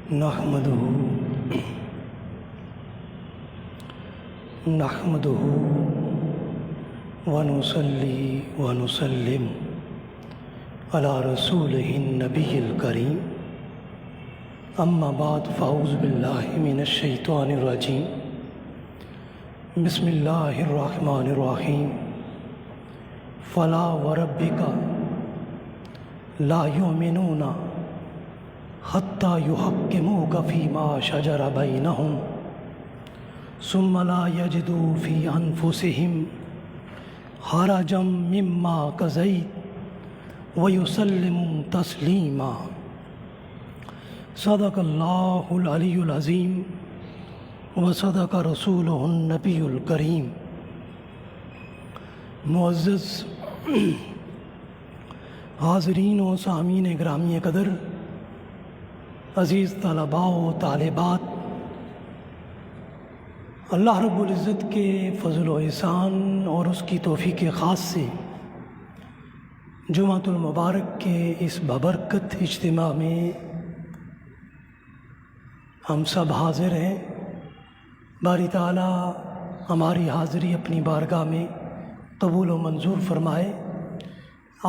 نحمده ونصلي ونسلم على رسوله النبي الكريم اما بعد فاعوذ بالله من الشيطان الرجيم بسم الله الرحمن الرحيم فلا وربك لا يؤمنون حتى يحكموك فيما شجر بينهم ثم لا يجدوا في أنفسهم حرجا مما قضيت ويسلموا تسليما صدق الله العلي العظيم وصدق رسوله النبي الكريم۔ معزز حاضرین و سامعین گرامی قدر، عزیز طلباء و طالبات، اللہ رب العزت کے فضل و احسان اور اس کی توفیق خاص سے جمعۃ المبارک کے اس بابرکت اجتماع میں ہم سب حاضر ہیں۔ باری تعالیٰ ہماری حاضری اپنی بارگاہ میں قبول و منظور فرمائے۔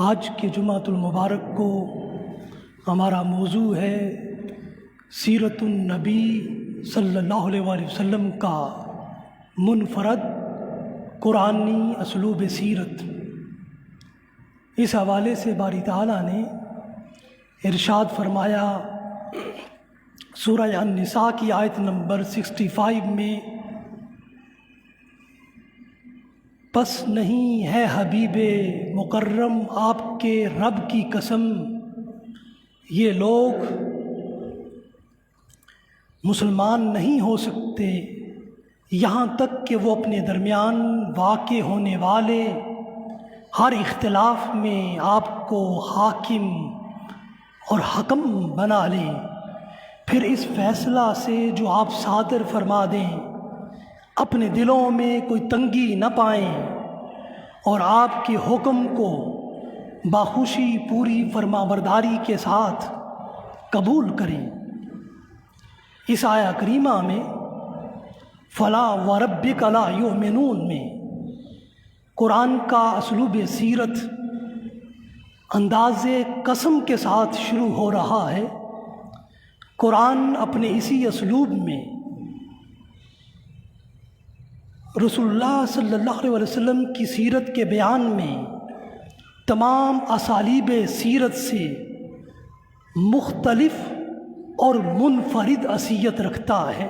آج کے جمعۃ المبارک کو ہمارا موضوع ہے سیرت النبی صلی اللہ علیہ وآلہ وسلم کا منفرد قرآنی اسلوب سیرت۔ اس حوالے سے باری تعالیٰ نے ارشاد فرمایا سورہ النساء کی آیت نمبر 65 میں، پس نہیں ہے حبیب مکرم آپ کے رب کی قسم، یہ لوگ مسلمان نہیں ہو سکتے یہاں تک کہ وہ اپنے درمیان واقع ہونے والے ہر اختلاف میں آپ کو حاکم اور حکم بنا لیں، پھر اس فیصلہ سے جو آپ صادر فرما دیں اپنے دلوں میں کوئی تنگی نہ پائیں اور آپ کے حکم کو باخوشی پوری فرمانبرداری کے ساتھ قبول کریں۔ اس آیہ کریمہ میں فلا وربک لا یؤمنون میں قرآن کا اسلوب سیرت انداز قسم کے ساتھ شروع ہو رہا ہے۔ قرآن اپنے اسی اسلوب میں رسول اللہ صلی اللہ علیہ وسلم کی سیرت کے بیان میں تمام اسالیب سیرت سے مختلف اور منفرد حیثیت رکھتا ہے۔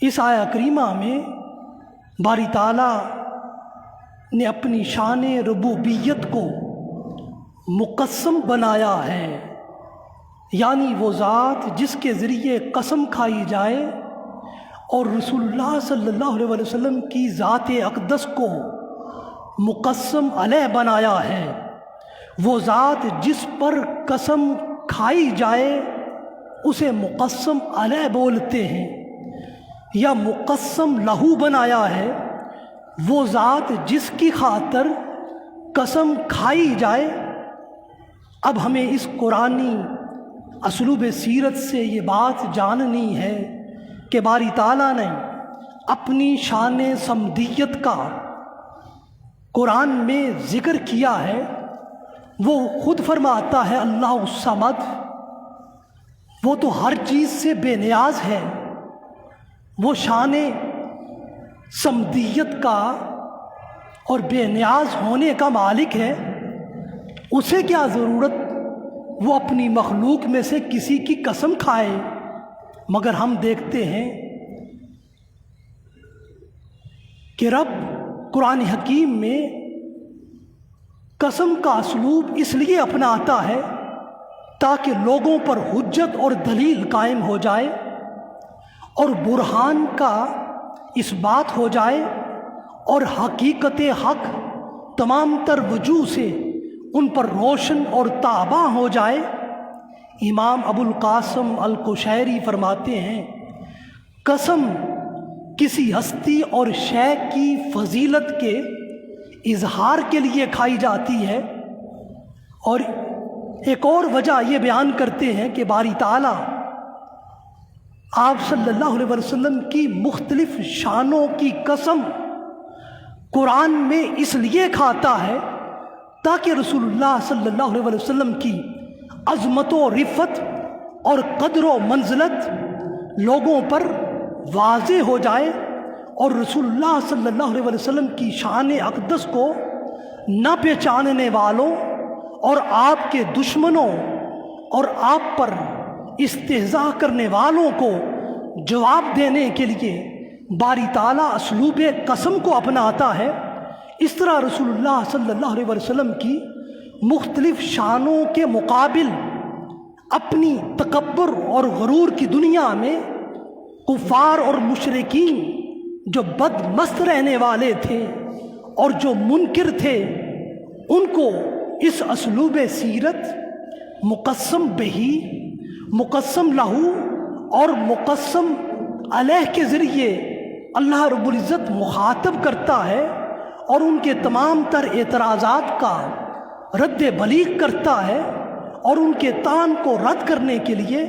اس آیہ کریمہ میں باری تعالیٰ نے اپنی شان ربوبیت کو مقسم بنایا ہے، یعنی وہ ذات جس کے ذریعے قسم کھائی جائے، اور رسول اللہ صلی اللہ علیہ وسلم کی ذات اقدس کو مقسم علیہ بنایا ہے۔ وہ ذات جس پر قسم کھائی جائے اسے مقسم علیہ بولتے ہیں، یا مقسم لہو بنایا ہے۔ وہ ذات جس کی خاطر قسم کھائی جائے۔ اب ہمیں اس قرآنی اسلوب سیرت سے یہ بات جاننی ہے کہ باری تعالیٰ نے اپنی شان صمدیت کا قرآن میں ذکر کیا ہے۔ وہ خود فرماتا ہے اللہ الصمد، وہ تو ہر چیز سے بے نیاز ہے، وہ شان صمدیت کا اور بے نیاز ہونے کا مالک ہے، اسے کیا ضرورت وہ اپنی مخلوق میں سے کسی کی قسم کھائے۔ مگر ہم دیکھتے ہیں کہ رب قرآن حکیم میں قسم کا اسلوب اس لیے اپناتا ہے تاکہ لوگوں پر حجت اور دلیل قائم ہو جائے اور برہان کا اس بات ہو جائے اور حقیقت حق تمام تر وجوہ سے ان پر روشن اور تابع ہو جائے۔ امام ابو القاسم القشیری فرماتے ہیں، قسم کسی ہستی اور شے کی فضیلت کے اظہار کے لیے کھائی جاتی ہے، اور ایک اور وجہ یہ بیان کرتے ہیں کہ باری تعالیٰ آپ صلی اللہ علیہ وسلم کی مختلف شانوں کی قسم قرآن میں اس لیے کھاتا ہے تاکہ رسول اللہ صلی اللہ علیہ وسلم کی عظمت و رفت اور قدر و منزلت لوگوں پر واضح ہو جائے، اور رسول اللہ صلی اللہ علیہ وسلم کی شان اقدس کو نہ پہچاننے والوں اور آپ کے دشمنوں اور آپ پر استہزاء کرنے والوں کو جواب دینے کے لیے باری تعالیٰ اسلوب قسم کو اپناتا ہے۔ اس طرح رسول اللہ صلی اللہ علیہ وسلم کی مختلف شانوں کے مقابل اپنی تکبر اور غرور کی دنیا میں کفار اور مشرکین جو بد مست رہنے والے تھے اور جو منکر تھے، ان کو اس اسلوب سیرت مقسم بہی، مقسم لہو اور مقسم علیہ کے ذریعے اللہ رب العزت مخاطب کرتا ہے اور ان کے تمام تر اعتراضات کا رد بلیغ کرتا ہے، اور ان کے طعن کو رد کرنے کے لیے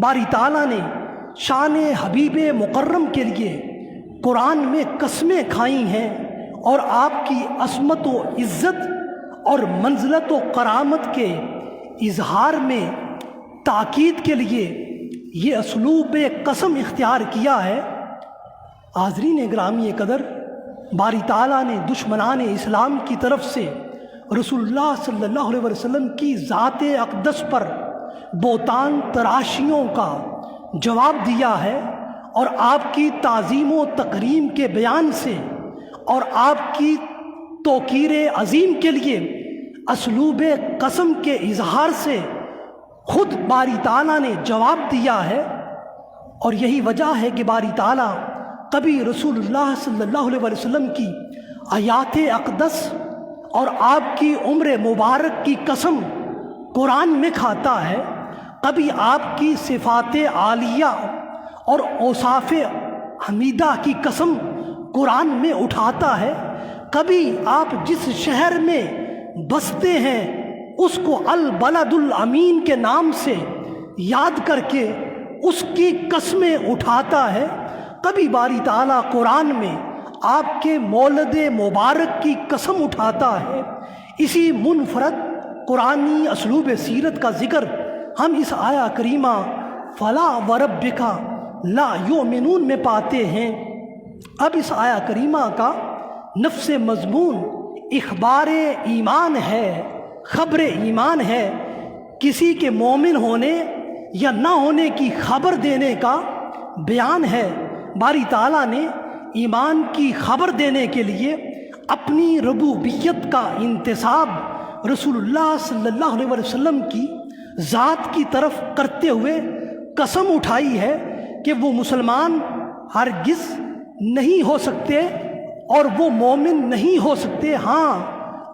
باری تعالیٰ نے شان حبیب مکرم کے لیے قرآن میں قسمیں کھائی ہیں، اور آپ کی عظمت و عزت اور منزلت و کرامت کے اظہار میں تاکید کے لیے یہ اسلوب قسم اختیار کیا ہے۔ حاضرین گرامی قدر، باری تعالیٰ نے دشمنان اسلام کی طرف سے رسول اللہ صلی اللہ علیہ وسلم کی ذات اقدس پر بہتان تراشیوں کا جواب دیا ہے، اور آپ کی تعظیم و تکریم کے بیان سے اور آپ کی توقیر عظیم کے لیے اسلوب قسم کے اظہار سے خود باری تعالیٰ نے جواب دیا ہے۔ اور یہی وجہ ہے کہ باری تعالیٰ کبھی رسول اللہ صلی اللہ علیہ وسلم کی آیات اقدس اور آپ کی عمر مبارک کی قسم قرآن میں کھاتا ہے، کبھی آپ کی صفات عالیہ اور اوصاف حمیدہ کی قسم قرآن میں اٹھاتا ہے، کبھی آپ جس شہر میں بستے ہیں اس کو البلد الامین کے نام سے یاد کر کے اس کی قسمیں اٹھاتا ہے، کبھی باری تعالیٰ قرآن میں آپ کے مولد مبارک کی قسم اٹھاتا ہے۔ اسی منفرد قرآنی اسلوب سیرت کا ذکر ہم اس آیہ کریمہ فلا وربک لا یؤمنون میں پاتے ہیں۔ اب اس آیہ کریمہ کا نفس مضمون اخبار ایمان ہے، خبر ایمان ہے، کسی کے مومن ہونے یا نہ ہونے کی خبر دینے کا بیان ہے۔ باری تعالیٰ نے ایمان کی خبر دینے کے لیے اپنی ربوبیت کا انتساب رسول اللہ صلی اللہ علیہ وسلم کی ذات کی طرف کرتے ہوئے قسم اٹھائی ہے کہ وہ مسلمان ہرگز نہیں ہو سکتے اور وہ مومن نہیں ہو سکتے۔ ہاں،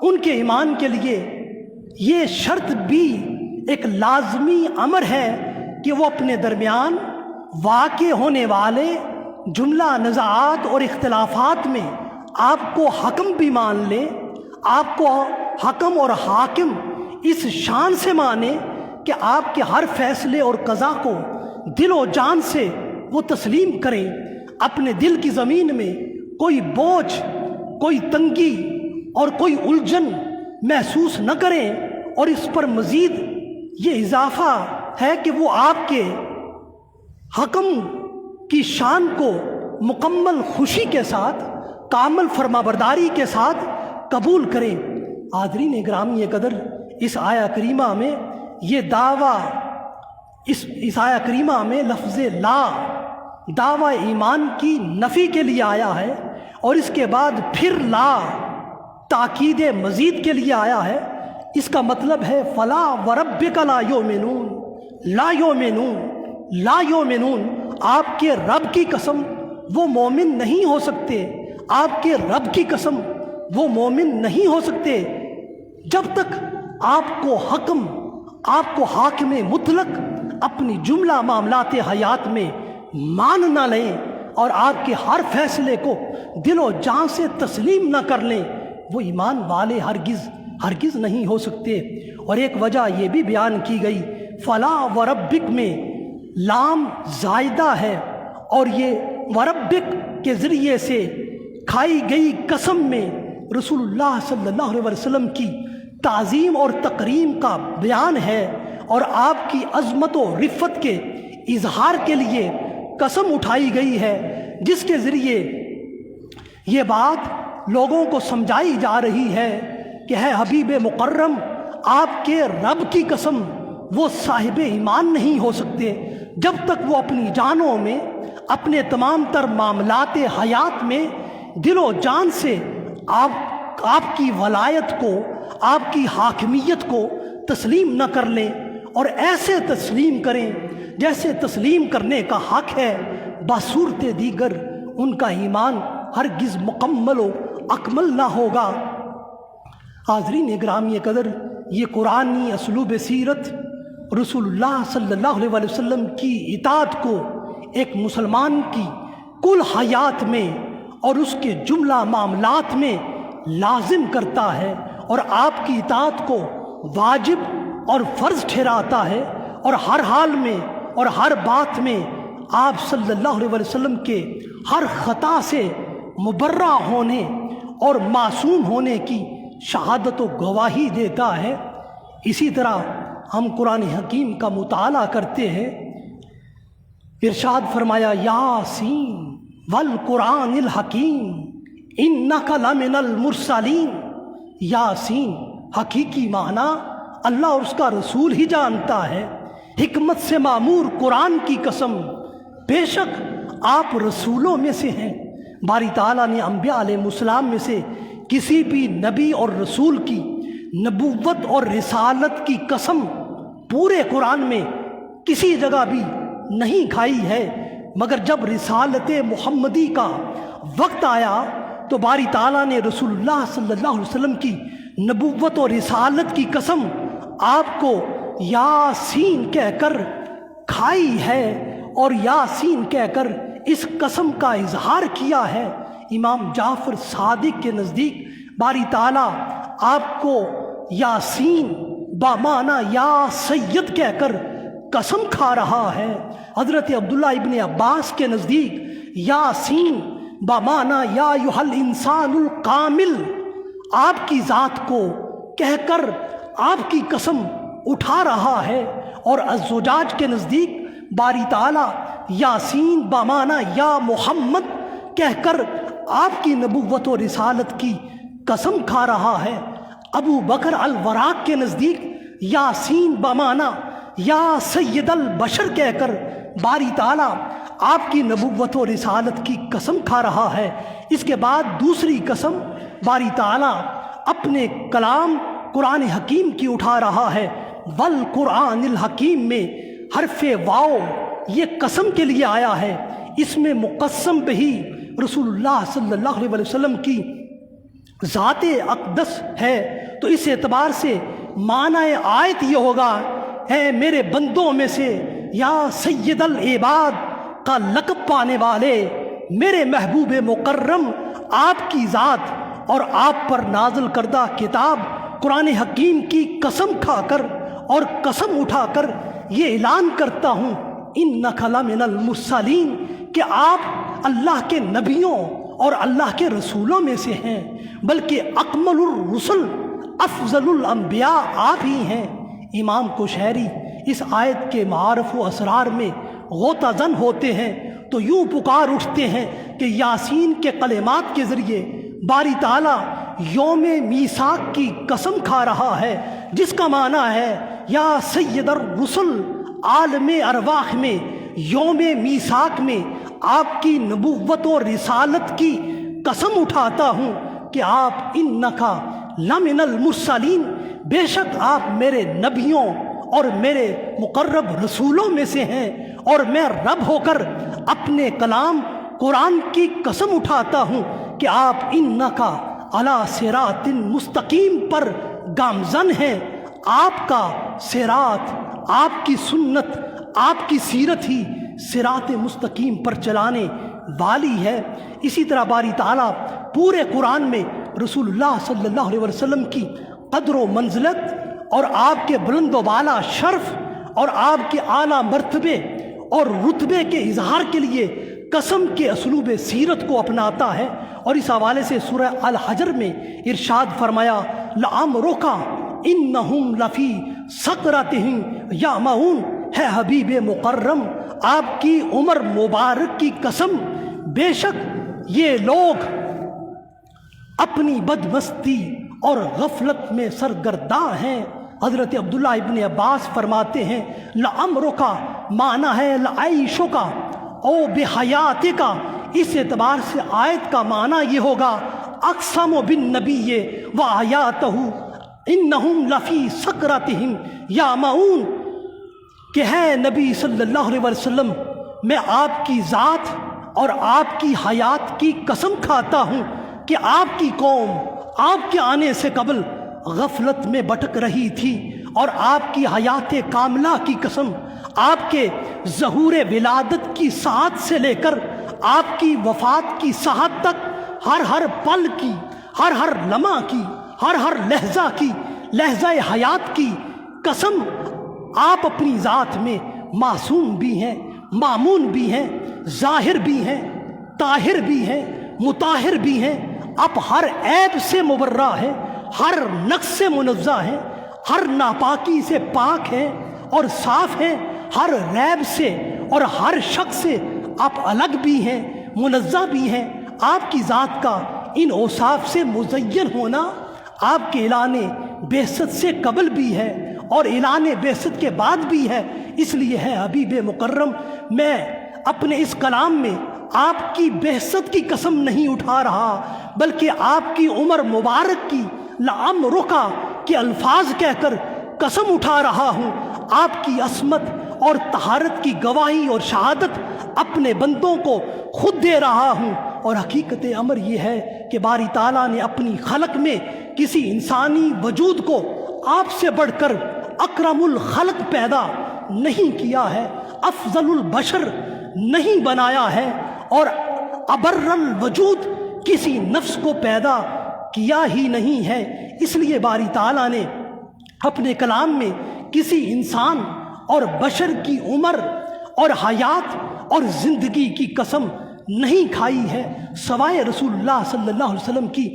ان کے ایمان کے لیے یہ شرط بھی ایک لازمی امر ہے کہ وہ اپنے درمیان واقع ہونے والے جملہ نزاعات اور اختلافات میں آپ کو حکم بھی مان لے، آپ کو حکم اور حاکم اس شان سے مانے کہ آپ کے ہر فیصلے اور قضا کو دل و جان سے وہ تسلیم کریں، اپنے دل کی زمین میں کوئی بوجھ، کوئی تنگی اور کوئی الجھن محسوس نہ کریں، اور اس پر مزید یہ اضافہ ہے کہ وہ آپ کے حکم کی شان کو مکمل خوشی کے ساتھ، کامل فرمانبرداری کے ساتھ قبول کریں۔ حاضرین گرامی قدر، اس آیہ کریمہ میں یہ دعویٰ، اس آیہ کریمہ میں لفظ لا دعویٰ ایمان کی نفی کے لیے آیا ہے، اور اس کے بعد پھر لا تاکید مزید کے لیے آیا ہے۔ اس کا مطلب ہے فلا وربک لا یؤمنون، لا یؤمنون، لا یؤمنون، آپ کے رب کی قسم وہ مومن نہیں ہو سکتے، آپ کے رب کی قسم وہ مومن نہیں ہو سکتے جب تک آپ کو حکم، آپ کو حاکم مطلق اپنی جملہ معاملات حیات میں مان نہ لیں اور آپ کے ہر فیصلے کو دل و جان سے تسلیم نہ کر لیں، وہ ایمان والے ہرگز نہیں ہو سکتے۔ اور ایک وجہ یہ بھی بیان کی گئی فلا وربک میں لام زائدہ ہے، اور یہ وربک کے ذریعے سے کھائی گئی قسم میں رسول اللہ صلی اللہ علیہ وسلم کی تعظیم اور تکریم کا بیان ہے، اور آپ کی عظمت و رفت کے اظہار کے لیے قسم اٹھائی گئی ہے، جس کے ذریعے یہ بات لوگوں کو سمجھائی جا رہی ہے کہ ہے حبیب مکرم، آپ کے رب کی قسم وہ صاحب ایمان نہیں ہو سکتے جب تک وہ اپنی جانوں میں، اپنے تمام تر معاملات حیات میں دل و جان سے آپ کی ولایت کو، آپ کی حاکمیت کو تسلیم نہ کر لیں، اور ایسے تسلیم کریں جیسے تسلیم کرنے کا حق ہے، بصورت دیگر ان کا ایمان ہرگز مکمل و اکمل نہ ہوگا۔ حاضرین گرامی قدر، یہ قرآنی اسلوب سیرت رسول اللہ صلی اللہ علیہ وسلم کی اطاعت کو ایک مسلمان کی کل حیات میں اور اس کے جملہ معاملات میں لازم کرتا ہے، اور آپ کی اطاعت کو واجب اور فرض ٹھہراتا ہے، اور ہر حال میں اور ہر بات میں آپ صلی اللہ علیہ وسلم کے ہر خطا سے مبرہ ہونے اور معصوم ہونے کی شہادت و گواہی دیتا ہے۔ اسی طرح ہم قرآن حکیم کا مطالعہ کرتے ہیں، ارشاد فرمایا یاسین والقرآن الحکیم انک لمن المرسلین۔ یاسین حقیقی معنی اللہ اور اس کا رسول ہی جانتا ہے، حکمت سے معمور قرآن کی قسم، بے شک آپ رسولوں میں سے ہیں۔ باری تعالیٰ نے انبیاء علیہ السلام میں سے کسی بھی نبی اور رسول کی نبوت اور رسالت کی قسم پورے قرآن میں کسی جگہ بھی نہیں کھائی ہے، مگر جب رسالت محمدی کا وقت آیا تو باری تعالیٰ نے رسول اللہ صلی اللہ علیہ وسلم کی نبوت اور رسالت کی قسم آپ کو یاسین کہہ کر کھائی ہے، اور یاسین کہہ کر اس قسم کا اظہار کیا ہے۔ امام جعفر صادق کے نزدیک باری تعالیٰ آپ کو یاسین بامعنی یا سید کہہ کر قسم کھا رہا ہے۔ حضرت عبداللہ ابن عباس کے نزدیک یاسین بامعنی یا ایھا الانسان الکامل آپ کی ذات کو کہہ کر آپ کی قسم اٹھا رہا ہے، اور الزجاج کے نزدیک باری تعالیٰ یاسین بامعنی یا محمد کہہ کر آپ کی نبوت و رسالت کی قسم کھا رہا ہے۔ ابو بکر الوراق کے نزدیک یاسین بامعنی یا سید البشر کہہ کر باری تعالیٰ آپ کی نبوت و رسالت کی قسم کھا رہا ہے۔ اس کے بعد دوسری قسم باری تعالیٰ اپنے کلام قرآن حکیم کی اٹھا رہا ہے۔ والقرآن الحکیم میں حرف واو یہ قسم کے لیے آیا ہے، اس میں مقسم بہی رسول اللہ صلی اللہ علیہ وسلم کی ذات اقدس ہے، تو اس اعتبار سے معنی آیت یہ ہوگا اے میرے بندوں میں سے یا سید العباد کا لقب پانے والے میرے محبوب مکرم، آپ کی ذات اور آپ پر نازل کردہ کتاب قرآن حکیم کی قسم کھا کر اور قسم اٹھا کر یہ اعلان کرتا ہوں انک لمن المرسلین کہ آپ اللہ کے نبیوں اور اللہ کے رسولوں میں سے ہیں، بلکہ اکمل الرسل افضل الانبیاء آپ ہی ہیں۔ امام کوشیری اس آیت کے معارف و اسرار میں غوطہ زن ہوتے ہیں تو یوں پکار اٹھتے ہیں کہ یاسین کے کلمات کے ذریعے باری تعالیٰ یوم میثاق کی قسم کھا رہا ہے، جس کا معنی ہے یا سید الرسل، عالم ارواح میں یوم میثاق میں آپ کی نبوت و رسالت کی قسم اٹھاتا ہوں کہ آپ انکا لمن المرسلین، بے شک آپ میرے نبیوں اور میرے مقرب رسولوں میں سے ہیں، اور میں رب ہو کر اپنے کلام قرآن کی قسم اٹھاتا ہوں کہ آپ انکا علی صراط مستقیم پر گامزن ہیں۔ آپ کا صراط، آپ کی سنت، آپ کی سیرت ہی صراط مستقیم پر چلانے والی ہے۔ اسی طرح باری تعالیٰ پورے قرآن میں رسول اللہ صلی اللہ علیہ وسلم کی قدر و منزلت اور آپ کے بلند و بالا شرف اور آپ کے اعلیٰ مرتبے اور رتبے کے اظہار کے لیے قسم کے اسلوب سیرت کو اپناتا ہے۔ اور اس حوالے سے سورہ الحجر میں ارشاد فرمایا لعمرک انہم لفی سکرتہم یعمہون، ہے حبیب مکرم آپ کی عمر مبارک کی قسم، بے شک یہ لوگ اپنی بدمستی اور غفلت میں سرگرداں ہیں۔ حضرت عبداللہ ابن عباس فرماتے ہیں لعمرک معنی ہے لعیشک او بحیاتک، اس اعتبار سے آیت کا معنی یہ ہوگا اقسم بالنبی وآیاتہ انہم لفی سکرتہم یعمہون، کہ ہے نبی صلی اللہ علیہ وسلم میں آپ کی ذات اور آپ کی حیات کی قسم کھاتا ہوں کہ آپ کی قوم آپ کے آنے سے قبل غفلت میں بھٹک رہی تھی، اور آپ کی حیات کاملہ کی قسم آپ کے ظہور ولادت کی ساعت سے لے کر آپ کی وفات کی ساعت تک ہر پل کی، ہر لمحہ کی، ہر لحظہ کی، لحظہ حیات کی قسم آپ اپنی ذات میں معصوم بھی ہیں، مامون بھی ہیں، ظاہر بھی ہیں، طاہر بھی ہیں، مطہر بھی ہیں، آپ ہر عیب سے مبرہ ہیں، ہر نقص سے منزہ ہیں، ہر ناپاکی سے پاک ہیں اور صاف ہیں، ہر ریب سے اور ہر شک سے آپ الگ بھی ہیں، منزہ بھی ہیں۔ آپ کی ذات کا ان اوصاف سے مزین ہونا آپ کے اعلان بعثت سے قبل بھی ہے اور اعلان بعثت کے بعد بھی ہے، اس لیے ہے حبیب مکرم میں اپنے اس کلام میں آپ کی بعثت کی قسم نہیں اٹھا رہا، بلکہ آپ کی عمر مبارک کی لعمرک کے الفاظ کہہ کر قسم اٹھا رہا ہوں۔ آپ کی عصمت اور طہارت کی گواہی اور شہادت اپنے بندوں کو خود دے رہا ہوں، اور حقیقت امر یہ ہے کہ باری تعالیٰ نے اپنی خلق میں کسی انسانی وجود کو آپ سے بڑھ کر اکرم الخلق پیدا نہیں کیا ہے، افضل البشر نہیں بنایا ہے، اور ابر الوجود کسی نفس کو پیدا کیا ہی نہیں ہے۔ اس لیے باری تعالیٰ نے اپنے کلام میں کسی انسان اور بشر کی عمر اور حیات اور زندگی کی قسم نہیں کھائی ہے سوائے رسول اللہ صلی اللہ علیہ وسلم کی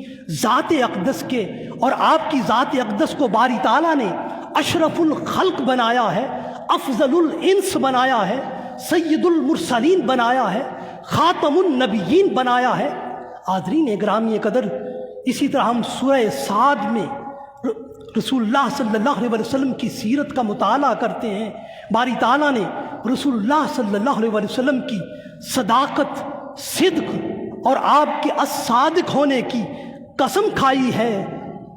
ذات اقدس کے، اور آپ کی ذات اقدس کو باری تعالیٰ نے اشرف الخلق بنایا ہے، افضل الانس بنایا ہے، سید المرسلین بنایا ہے، خاتم النبیین بنایا ہے۔ حاضرین گرامی قدر، اسی طرح ہم سورہ صاد میں رسول اللہ صلی اللہ علیہ وسلم کی سیرت کا مطالعہ کرتے ہیں۔ باری تعالیٰ نے رسول اللہ صلی اللہ علیہ وسلم کی صداقت، صدق اور آپ کے الصادق ہونے کی قسم کھائی ہے۔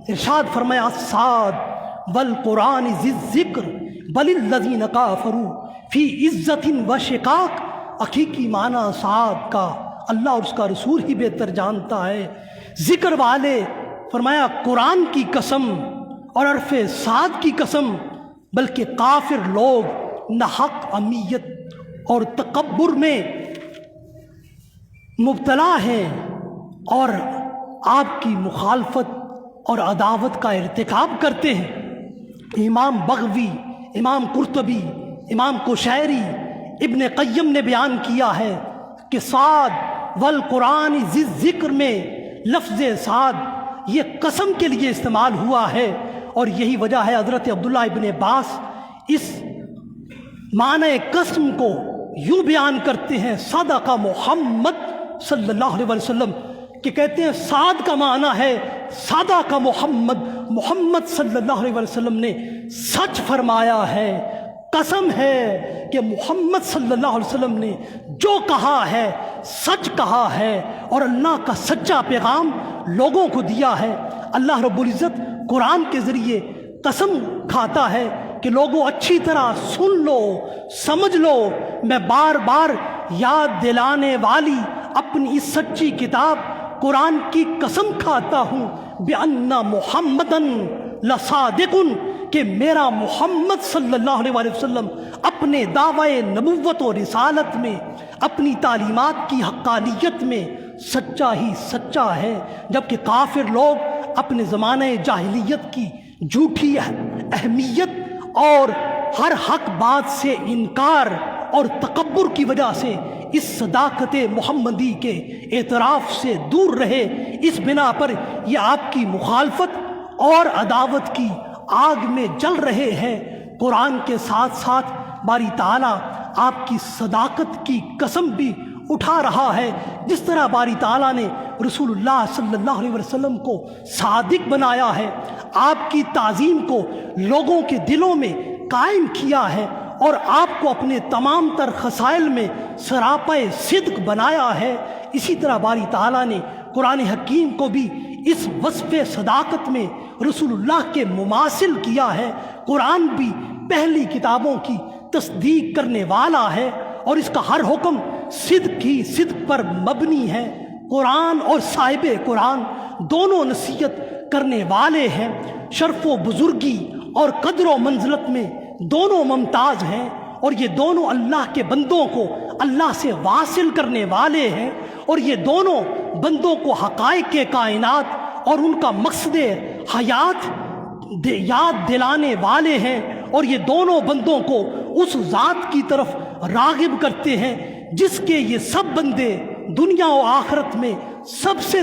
ارشاد فرمایا الصاد والقرآن ذی الذکر بل الذین کافروا فی عزت و شقاق، حقیقی معنی صاد کا اللہ اور اس کا رسول ہی بہتر جانتا ہے۔ ذکر والے فرمایا قرآن کی قسم اور حرف صاد کی قسم، بلکہ کافر لوگ ناحق امیت اور تکبر میں مبتلا ہیں اور آپ کی مخالفت اور عداوت کا ارتکاب کرتے ہیں۔ امام بغوی، امام قرطبی، امام قشیری، ابن قیم نے بیان کیا ہے کہ صاد والقرآن ذی الذکر میں لفظ صاد یہ قسم کے لیے استعمال ہوا ہے، اور یہی وجہ ہے حضرت عبداللہ ابن عباس اس معنی قسم کو یوں بیان کرتے ہیں صدق محمد صلی اللہ علیہ وسلم، کہ کہتے ہیں صاد کا معنی ہے صدق محمد، محمد صلی اللہ علیہ وسلم نے سچ فرمایا ہے، قسم ہے کہ محمد صلی اللہ علیہ وسلم نے جو کہا ہے سچ کہا ہے، اور اللہ کا سچا پیغام لوگوں کو دیا ہے۔ اللہ رب العزت قرآن کے ذریعے قسم کھاتا ہے کہ لوگوں اچھی طرح سن لو، سمجھ لو، میں بار بار یاد دلانے والی اپنی اس سچی کتاب قرآن کی قسم کھاتا ہوں بِأَنَّ مُحَمَّدًا لَصَادِقٌ، کہ میرا محمد صلی اللہ علیہ وسلم اپنے دعوی نبوت و رسالت میں، اپنی تعلیمات کی حقانیت میں سچا ہی سچا ہے، جبکہ کافر لوگ اپنے زمانے جاہلیت کی جھوٹی اہمیت اور ہر حق بات سے انکار اور تکبر کی وجہ سے اس صداقت محمدی کے اعتراف سے دور رہے، اس بنا پر یہ آپ کی مخالفت اور عداوت کی آگ میں جل رہے ہیں۔ قرآن کے ساتھ ساتھ باری تعالیٰ آپ کی صداقت کی قسم بھی اٹھا رہا ہے، جس طرح باری تعالیٰ نے رسول اللہ صلی اللہ علیہ وسلم کو صادق بنایا ہے، آپ کی تعظیم کو لوگوں کے دلوں میں قائم کیا ہے، اور آپ کو اپنے تمام تر خصائل میں سراپے صدق بنایا ہے۔ اسی طرح باری تعالیٰ نے قرآن حکیم کو بھی اس وصف صداقت میں رسول اللہ کے مماثل کیا ہے۔ قرآن بھی پہلی کتابوں کی تصدیق کرنے والا ہے، اور اس کا ہر حکم صدق ہی صدق پر مبنی ہے۔ قرآن اور صاحب قرآن دونوں نصیحت کرنے والے ہیں، شرف و بزرگی اور قدر و منزلت میں دونوں ممتاز ہیں، اور یہ دونوں اللہ کے بندوں کو اللہ سے واصل کرنے والے ہیں، اور یہ دونوں بندوں کو حقائق کے کائنات اور ان کا مقصد حیات یاد دلانے والے ہیں، اور یہ دونوں بندوں کو اس ذات کی طرف راغب کرتے ہیں جس کے یہ سب بندے دنیا و آخرت میں سب سے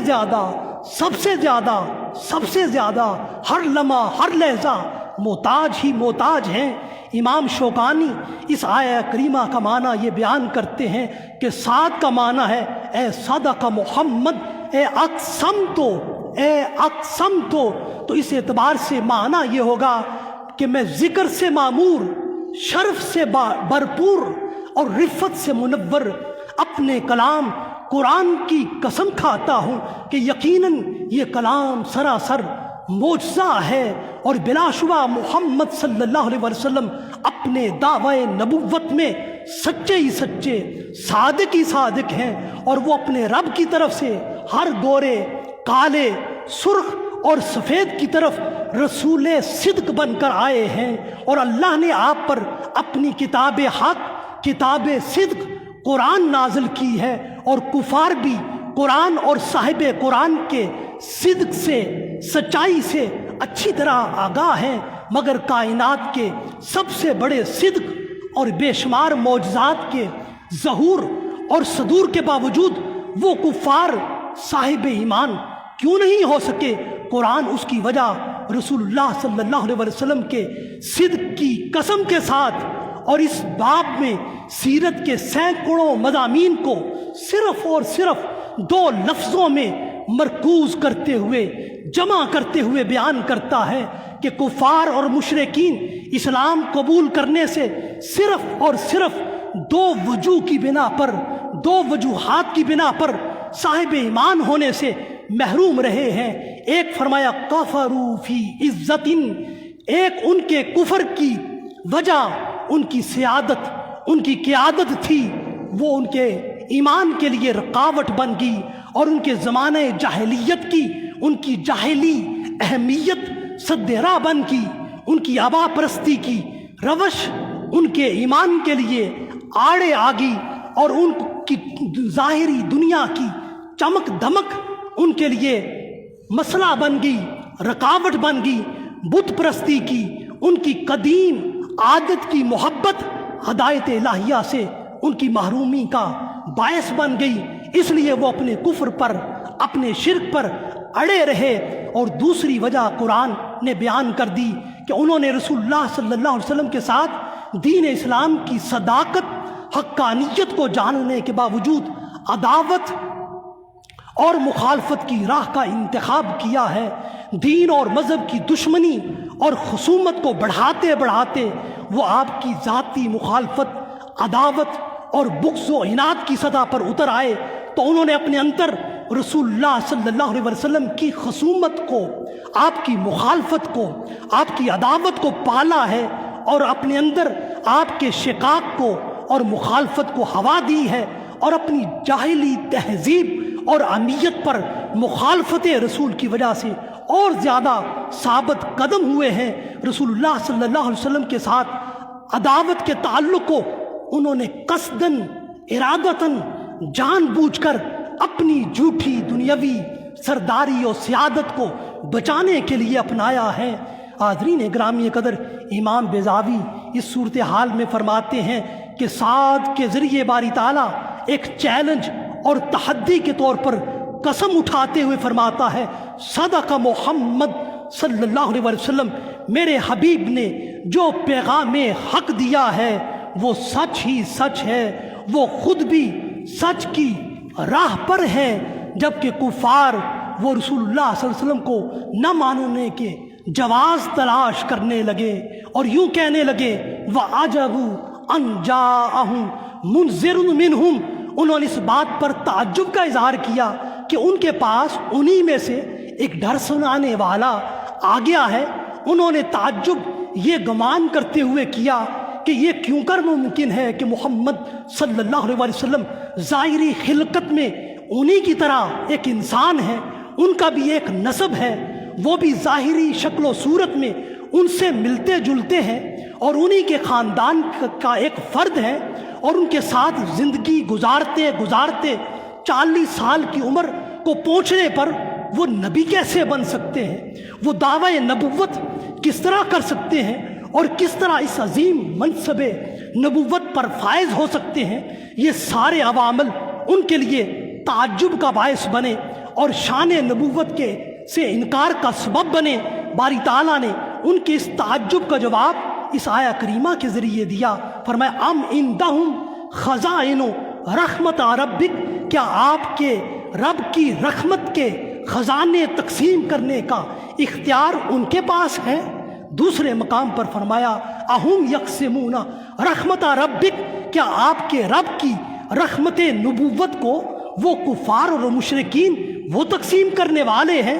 زیادہ ہر لمحہ ہر لحظہ محتاج ہیں۔ امام شوکانی اس آیہ کریمہ کا معنی یہ بیان کرتے ہیں کہ صاد کا معنی ہے اے صدق محمد، اے اقسم تو اس اعتبار سے معنی یہ ہوگا کہ میں ذکر سے معمور، شرف سے بھرپور اور رفت سے منور اپنے کلام قرآن کی قسم کھاتا ہوں کہ یقیناً یہ کلام سراسر معجزہ ہے، اور بلا شبہ محمد صلی اللہ علیہ وسلم اپنے دعوی نبوت میں سچے ہی سچے، صادق ہی صادق ہیں، اور وہ اپنے رب کی طرف سے ہر گورے، کالے، سرخ اور سفید کی طرف رسول صدق بن کر آئے ہیں، اور اللہ نے آپ پر اپنی کتاب حق، کتاب صدق قرآن نازل کی ہے، اور کفار بھی قرآن اور صاحب قرآن کے صدق سے، سچائی سے اچھی طرح آگاہ ہیں، مگر کائنات کے سب سے بڑے صدق اور بے شمار معجزات کے ظہور اور صدور کے باوجود وہ کفار صاحب ایمان کیوں نہیں ہو سکے؟ قرآن اس کی وجہ رسول اللہ صلی اللہ علیہ وسلم کے صدق کی قسم کے ساتھ، اور اس باب میں سیرت کے سینکڑوں مضامین کو صرف اور صرف 2 لفظوں میں مرکوز کرتے ہوئے، جمع کرتے ہوئے بیان کرتا ہے کہ کفار اور مشرکین اسلام قبول کرنے سے صرف اور صرف 2 وجوہات کی بنا پر صاحب ایمان ہونے سے محروم رہے ہیں۔ ایک فرمایا کفروا فی عزت، ایک ان کے کفر کی وجہ ان کی سیادت، ان کی قیادت تھی، وہ ان کے ایمان کے لیے رکاوٹ بن گئی، اور ان کے زمانہ جاہلیت کی ان کی جاہلی اہمیت سد راہ بن گئی، ان کی آبا پرستی کی روش ان کے ایمان کے لیے آڑے آ گئی، اور ان کی ظاہری دنیا کی چمک دمک ان کے لیے مسئلہ بن گئی، رکاوٹ بن گئی، بت پرستی کی ان کی قدیم عادت کی محبت ہدایت الہیہ سے ان کی محرومی کا باعث بن گئی، اس لیے وہ اپنے کفر پر، اپنے شرک پر اڑے رہے۔ اور دوسری وجہ قرآن نے بیان کر دی کہ انہوں نے رسول اللہ صلی اللہ علیہ وسلم کے ساتھ دین اسلام کی صداقت، حقانیت کو جاننے کے باوجود عداوت اور مخالفت کی راہ کا انتخاب کیا ہے۔ دین اور مذہب کی دشمنی اور خصومت کو بڑھاتے بڑھاتے وہ آپ کی ذاتی مخالفت، عداوت اور بغض و عناد کی سطح پر اتر آئے، تو انہوں نے اپنے اندر رسول اللہ صلی اللہ علیہ وسلم کی خصومت کو، آپ کی مخالفت کو، آپ کی عداوت کو پالا ہے، اور اپنے اندر آپ کے شقاق کو اور مخالفت کو ہوا دی ہے، اور اپنی جاہلی تہذیب اور امیت پر مخالفت رسول کی وجہ سے اور زیادہ ثابت قدم ہوئے ہیں۔ رسول اللہ صلی اللہ علیہ وسلم کے ساتھ عداوت کے تعلق کو انہوں نے قصداً، ارادتاً، جان بوجھ کر اپنی جھوٹی دنیاوی سرداری اور سیادت کو بچانے کے لیے اپنایا ہے۔ حاضرین گرامی قدر، امام بیضاوی اس صورتحال میں فرماتے ہیں کہ سعد کے ذریعے باری تعالیٰ ایک چیلنج اور تحدی کے طور پر قسم اٹھاتے ہوئے فرماتا ہے، صدق محمد صلی اللہ علیہ وسلم، میرے حبیب نے جو پیغام حق دیا ہے وہ سچ ہی سچ ہے، وہ خود بھی سچ کی راہ پر ہے، جبکہ کفار وہ رسول اللہ صلی اللہ علیہ وسلم کو نہ ماننے کے جواز تلاش کرنے لگے اور یوں کہنے لگے وَعَجَبُوا أَن جَاءَهُم مُنذِرٌ مِّنْهُمْ، انہوں نے اس بات پر تعجب کا اظہار کیا کہ ان کے پاس انہی میں سے ایک ڈر سنانے والا آ گیا ہے۔ انہوں نے تعجب یہ گمان کرتے ہوئے کیا کہ یہ کیوں کر ممکن ہے کہ محمد صلی اللہ علیہ وسلم ظاہری خلقت میں انہی کی طرح ایک انسان ہے، ان کا بھی ایک نسب ہے، وہ بھی ظاہری شکل و صورت میں ان سے ملتے جلتے ہیں اور انہی کے خاندان کا ایک فرد ہے، اور ان کے ساتھ زندگی گزارتے گزارتے 40 سال کی عمر کو پہنچنے پر وہ نبی کیسے بن سکتے ہیں، وہ دعوی نبوت کس طرح کر سکتے ہیں، اور کس طرح اس عظیم منصب نبوت پر فائز ہو سکتے ہیں۔ یہ سارے عوامل ان کے لیے تعجب کا باعث بنے اور شان نبوت کے سے انکار کا سبب بنے۔ باری تعالیٰ نے ان کے اس تعجب کا جواب اس آیہ کریمہ کے ذریعے دیا، فرمایا ام عندہم خزائن رحمت ربک، کیا آپ کے رب کی رحمت کے خزانے تقسیم کرنے کا اختیار ان کے پاس ہے۔ دوسرے مقام پر فرمایا اہم یقسمون رحمت ربک، کیا آپ کے رب کی رحمت نبوت کو وہ کفار اور مشرکین وہ تقسیم کرنے والے ہیں۔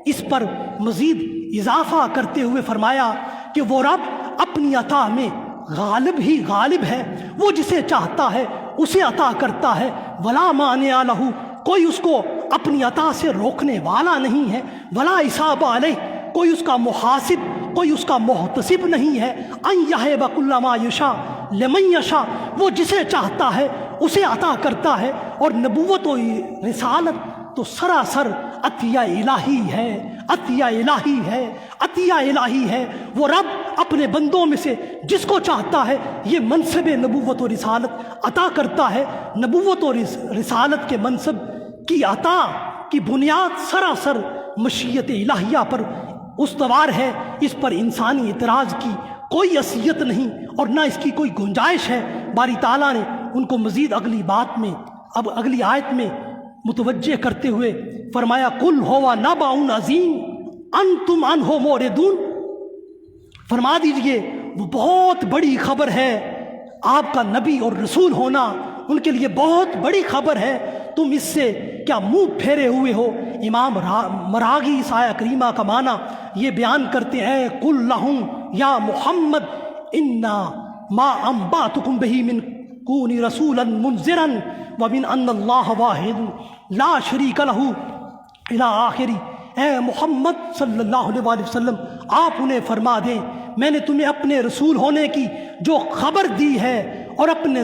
اس پر مزید اضافہ کرتے ہوئے فرمایا کہ وہ رب اپنی عطا میں غالب ہی غالب ہے، وہ جسے چاہتا ہے اسے عطا کرتا ہے، ولا مانع لہ، کوئی اس کو اپنی عطا سے روکنے والا نہیں ہے، ولا حساب علیہ، کوئی اس کا محاسب، کوئی اس کا محتسب نہیں ہے، ان یہب کل ما یشاء لمن یشاء، وہ جسے چاہتا ہے اسے عطا کرتا ہے، اور نبوت و رسالت تو سراسر عطیہ الہی ہے، عطیہ الہی ہے، عطیہ الہی ہے۔ وہ رب اپنے بندوں میں سے جس کو چاہتا ہے یہ منصب نبوت و رسالت عطا کرتا ہے۔ نبوت و رسالت کے منصب کی عطا کی بنیاد سراسر مشیت الہیہ پر استوار ہے، اس پر انسانی اعتراض کی کوئی حیثیت نہیں اور نہ اس کی کوئی گنجائش ہے۔ باری تعالیٰ نے ان کو مزید اگلی بات میں، اب اگلی آیت میں متوجہ کرتے ہوئے فرمایا قل ہوا نبأ عظیم انتم عنہ موردون، فرما دیجئے وہ بہت بڑی خبر ہے، آپ کا نبی اور رسول ہونا ان کے لیے بہت بڑی خبر ہے، تم اس سے کیا منہ پھیرے ہوئے ہو۔ امام مراغی اس آیہ کریمہ کا معنی یہ بیان کرتے ہیں قل لہم یا محمد انا ما انباتکم بہ من کونی رسولا منذرا ومن ان اللہ واحد لا شریک لہ الی آخری۔ اے محمد صلی اللہ علیہ وآلہ وسلم، آپ انہیں فرما دیں میں نے تمہیں اپنے رسول ہونے کی جو خبر دی ہے اور اپنے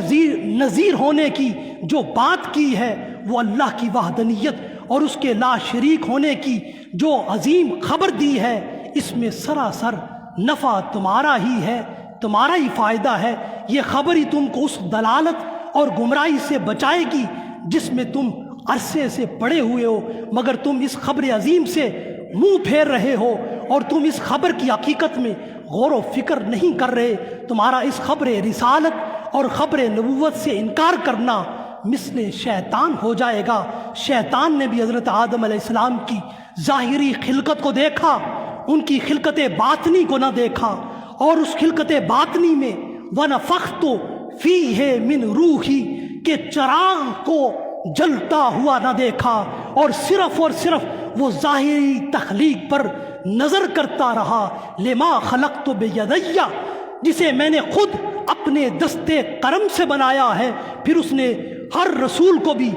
نذیر ہونے کی جو بات کی ہے وہ اللہ کی وحدانیت اور اس کے لا شریک ہونے کی جو عظیم خبر دی ہے، اس میں سراسر نفع تمہارا ہی ہے، تمہارا ہی فائدہ ہے۔ یہ خبر ہی تم کو اس دلالت اور گمراہی سے بچائے گی جس میں تم عرصے سے پڑے ہوئے ہو، مگر تم اس خبر عظیم سے منہ پھیر رہے ہو اور تم اس خبر کی حقیقت میں غور و فکر نہیں کر رہے۔ تمہارا اس خبر رسالت اور خبر نبوت سے انکار کرنا مثل شیطان ہو جائے گا۔ شیطان نے بھی حضرت آدم علیہ السلام کی ظاہری خلقت کو دیکھا، ان کی خلقت باطنی کو نہ دیکھا، اور اس خلقت باطنی میں وَنَفَخْتُ فِيهِ مِنْ رُوحِي کے چراغ کو جلتا ہوا نہ دیکھا، اور صرف وہ ظاہری تخلیق پر نظر کرتا رہا۔ لما خلقت بیدی، جسے میں نے خود اپنے دستے کرم سے بنایا ہے۔ پھر اس نے ہر رسول کو بھی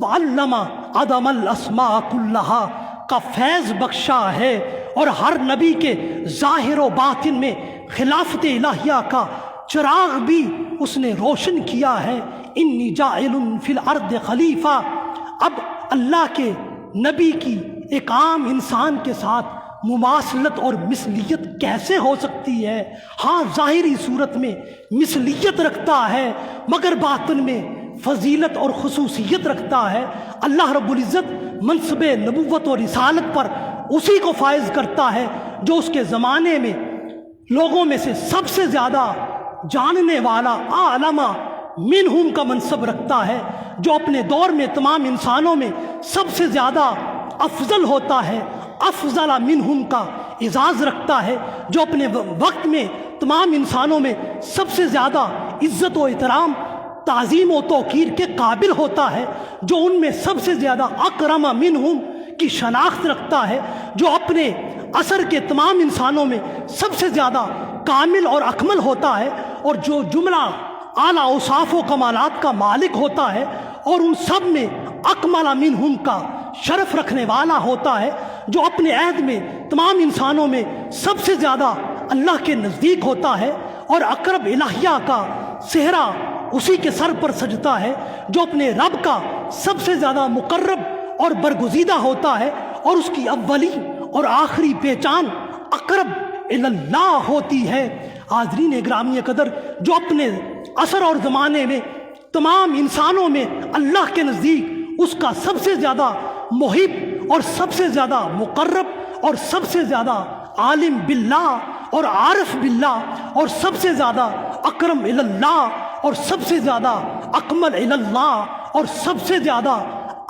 وعلم آدم الاسماء کلہا کا فیض بخشا ہے، اور ہر نبی کے ظاہر و باطن میں خلافت الہیہ کا چراغ بھی اس نے روشن کیا ہے۔ انی جاعل فی الارض خلیفہ، اب اللہ کے نبی کی ایک عام انسان کے ساتھ مماثلت اور مثلیت کیسے ہو سکتی ہے؟ ہاں ظاہری صورت میں مثلیت رکھتا ہے مگر باطن میں فضیلت اور خصوصیت رکھتا ہے۔ اللہ رب العزت منصب نبوت اور رسالت پر اسی کو فائز کرتا ہے جو اس کے زمانے میں لوگوں میں سے سب سے زیادہ جاننے والا اعلم منہم کا منصب رکھتا ہے، جو اپنے دور میں تمام انسانوں میں سب سے زیادہ افضل ہوتا ہے، افضل منہم کا اعزاز رکھتا ہے، جو اپنے وقت میں تمام انسانوں میں سب سے زیادہ عزت و احترام، تعظیم و توقیر کے قابل ہوتا ہے، جو ان میں سب سے زیادہ اکرم منہم کی شناخت رکھتا ہے، جو اپنے عصر کے تمام انسانوں میں سب سے زیادہ کامل اور اکمل ہوتا ہے، اور جو جملہ اعلیٰ اوصاف و کمالات کا مالک ہوتا ہے، اور ان سب میں اکمل منہم کا شرف رکھنے والا ہوتا ہے، جو اپنے عہد میں تمام انسانوں میں سب سے زیادہ اللہ کے نزدیک ہوتا ہے، اور اقرب الہیہ کا صحرا اسی کے سر پر سجتا ہے، جو اپنے رب کا سب سے زیادہ مقرب اور برگزیدہ ہوتا ہے، اور اس کی اولی اور آخری پہچان اقرب اللہ ہوتی ہے۔ حاضرین گرامی قدر، جو اپنے عصر اور زمانے میں تمام انسانوں میں اللہ کے نزدیک اس کا سب سے زیادہ محب اور سب سے زیادہ مقرب اور سب سے زیادہ عالم باللہ اور عارف باللہ اور سب سے زیادہ اکرم اللہ اور سب سے زیادہ اکمل اللہ اور سب سے زیادہ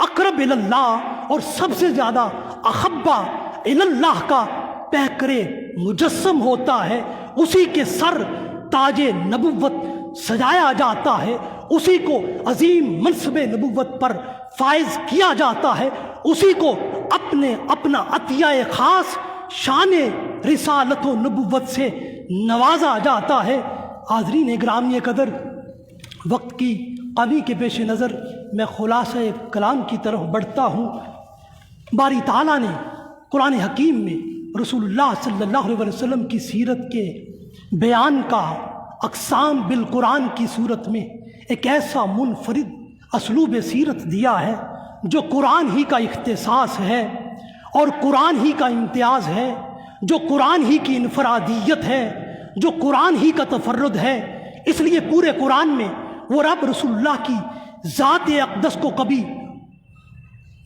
اقرب اللہ اور سب سے زیادہ احبہ اللہ کا پیکر مجسم ہوتا ہے، اسی کے سر تاج نبوت سجایا جاتا ہے، اسی کو عظیم منصب نبوت پر فائز کیا جاتا ہے، اسی کو اپنا عطیہ خاص شان رسالت و نبوت سے نوازا جاتا ہے۔ حاضرین گرامی قدر، وقت کی کمی کے پیش نظر میں خلاصہ کلام کی طرف بڑھتا ہوں۔ باری تعالیٰ نے قرآن حکیم میں رسول اللہ صلی اللہ علیہ وسلم کی سیرت کے بیان کا اقسام بالقرآن کی صورت میں ایک ایسا منفرد اسلوب سیرت دیا ہے جو قرآن ہی کا اختصاص ہے اور قرآن ہی کا امتیاز ہے، جو قرآن ہی کی انفرادیت ہے، جو قرآن ہی کا تفرد ہے۔ اس لیے پورے قرآن میں وہ رب رسول اللہ کی ذات اقدس کو کبھی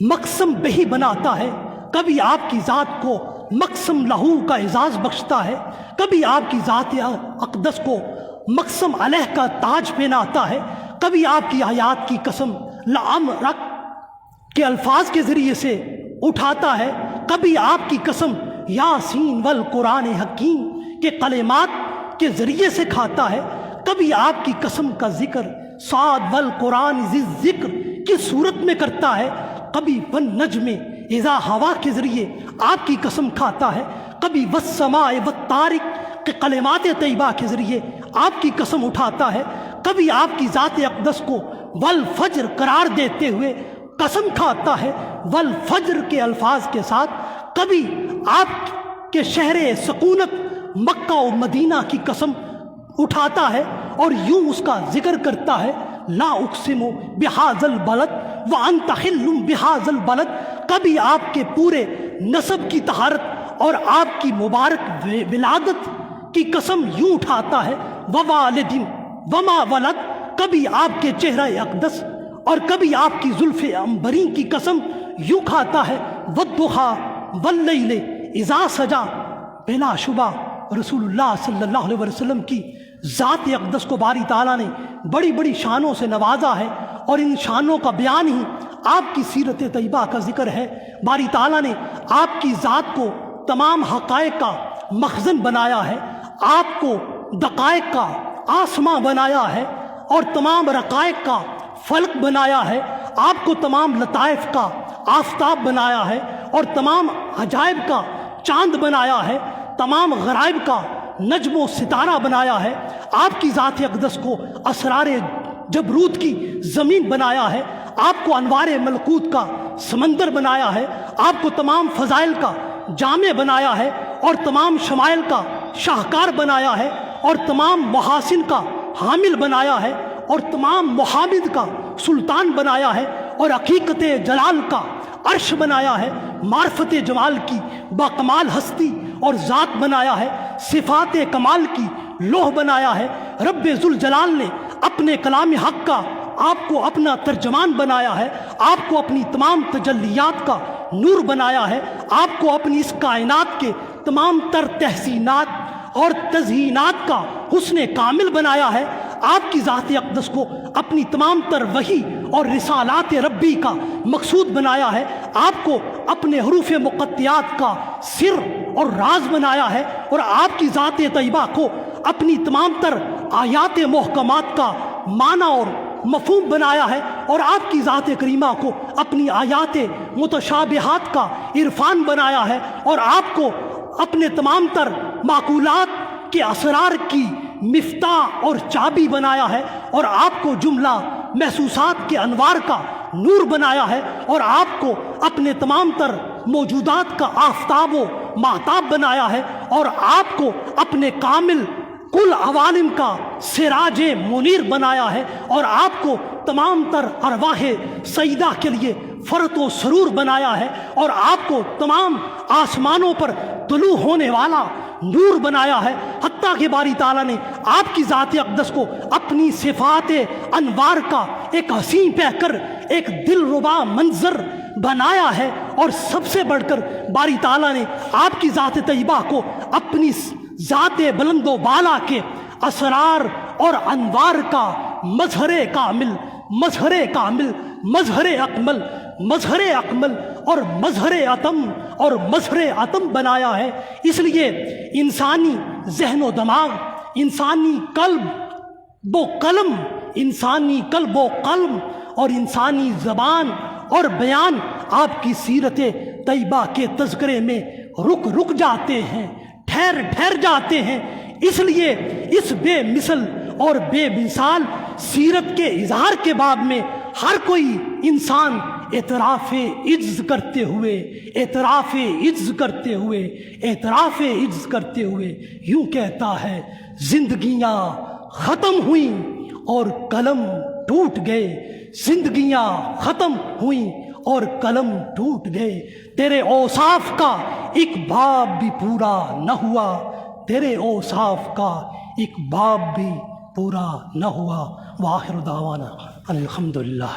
مقسم بہی بناتا ہے، کبھی آپ کی ذات کو مقسم لہو کا اعزاز بخشتا ہے، کبھی آپ کی ذات اقدس کو مقسم علیہ کا تاج پہناتا ہے، کبھی آپ کی آیات کی قسم لعمرک کے الفاظ کے ذریعے سے اٹھاتا ہے، کبھی آپ کی قسم یاسین والقرآن حکیم کے کلمات کے ذریعے سے کھاتا ہے، کبھی آپ کی قسم کا ذکر صاد والقرآن ذی ذکر کی صورت میں کرتا ہے، کبھی والنجم اذا ہوا کے ذریعے آپ کی قسم کھاتا ہے، کبھی والسماء والطارق کے کلمات طیبہ کے ذریعے آپ کی قسم اٹھاتا ہے، کبھی آپ کی ذات اقدس کو والفجر قرار دیتے ہوئے قسم کھاتا ہے والفجر کے الفاظ کے ساتھ، کبھی آپ کے شہر سکونت مکہ و مدینہ کی قسم اٹھاتا ہے اور یوں اس کا ذکر کرتا ہے، لا اقسم بہذا البلد وانت حل بہذا البلد۔ کبھی آپ کے پورے نسب کی طہارت اور آپ کی مبارک ولادت کی قسم یوں اٹھاتا ہے، ووالد وما ولد۔ کبھی آپ کے چہرہ اقدس اور کبھی آپ کی زلف عنبری کی قسم یوں کھاتا ہے، والضحی واللیل اذا سجا۔ بلا شبہ رسول اللہ صلی اللہ علیہ وسلم کی ذات اقدس کو باری تعالیٰ نے بڑی بڑی شانوں سے نوازا ہے، اور ان شانوں کا بیان ہی آپ کی سیرت طیبہ کا ذکر ہے۔ باری تعالیٰ نے آپ کی ذات کو تمام حقائق کا مخزن بنایا ہے، آپ کو دقائق کا آسماں بنایا ہے اور تمام رقائق کا فلک بنایا ہے، آپ کو تمام لطائف کا آفتاب بنایا ہے اور تمام عجائب کا چاند بنایا ہے، تمام غرائب کا نجم و ستارہ بنایا ہے، آپ کی ذات اقدس کو اسرار جبروت کی زمین بنایا ہے، آپ کو انوار ملکوت کا سمندر بنایا ہے، آپ کو تمام فضائل کا جامع بنایا ہے اور تمام شمائل کا شاہکار بنایا ہے اور تمام محاسن کا حامل بنایا ہے اور تمام محامد کا سلطان بنایا ہے اور حقیقت جلال کا عرش بنایا ہے، معرفت جمال کی باکمال ہستی اور ذات بنایا ہے، صفات کمال کی لوح بنایا ہے۔ رب ذوالجلال نے اپنے کلام حق کا آپ کو اپنا ترجمان بنایا ہے، آپ کو اپنی تمام تجلیات کا نور بنایا ہے، آپ کو اپنی اس کائنات کے تمام تر تحسینات اور تزہینات کا حسن کامل بنایا ہے، آپ کی ذات اقدس کو اپنی تمام تر وحی اور رسالات ربی کا مقصود بنایا ہے، آپ کو اپنے حروف مقطعات کا سر اور راز بنایا ہے، اور آپ کی ذات طیبہ کو اپنی تمام تر آیات محکمات کا معنی اور مفہوم بنایا ہے، اور آپ کی ذات کریمہ کو اپنی آیات متشابہات کا عرفان بنایا ہے، اور آپ کو اپنے تمام تر معقولات کے اسرار کی مفتاح اور چابی بنایا ہے، اور آپ کو جملہ محسوسات کے انوار کا نور بنایا ہے، اور آپ کو اپنے تمام تر موجودات کا آفتاب و ماہتاب بنایا ہے، اور آپ کو اپنے کامل کل عوالم کا سراج منیر بنایا ہے، اور آپ کو تمام تر ارواح سیدہ کے لیے فرت و سرور بنایا ہے، اور آپ کو تمام آسمانوں پر طلوع ہونے والا نور بنایا ہے، حتیٰ کہ باری تعالیٰ نے آپ کی ذات اقدس کو اپنی صفات انوار کا ایک حسین پہ کر ایک دل ربا منظر بنایا ہے، اور سب سے بڑھ کر باری تعالیٰ نے آپ کی ذات طیبہ کو اپنی ذات بلند و بالا کے اسرار اور انوار کا مظہر کامل، مظہر کامل، مظہر اکمل، مظہر اکمل اور مظہر اتم اور مظہر اتم بنایا ہے۔ اس لیے انسانی ذہن و دماغ، انسانی قلب و قلم، انسانی قلب و قلم اور انسانی زبان اور بیان آپ کی سیرت طیبہ کے تذکرے میں رک جاتے ہیں، ٹھہر جاتے ہیں۔ اس لیے اس بے مثل اور بے مثال سیرت کے اظہار کے باب میں ہر کوئی انسان اعتراف عجز کرتے ہوئے یوں کہتا ہے، زندگیاں ختم ہوئیں اور قلم ٹوٹ گئے، زندگیاں ختم ہوئیں اور قلم ٹوٹ گئے، تیرے اوصاف کا ایک باب بھی پورا نہ ہوا، تیرے اوصاف کا ایک باب بھی پورا نہ ہوا۔ وآخر دعوانا الحمدللہ۔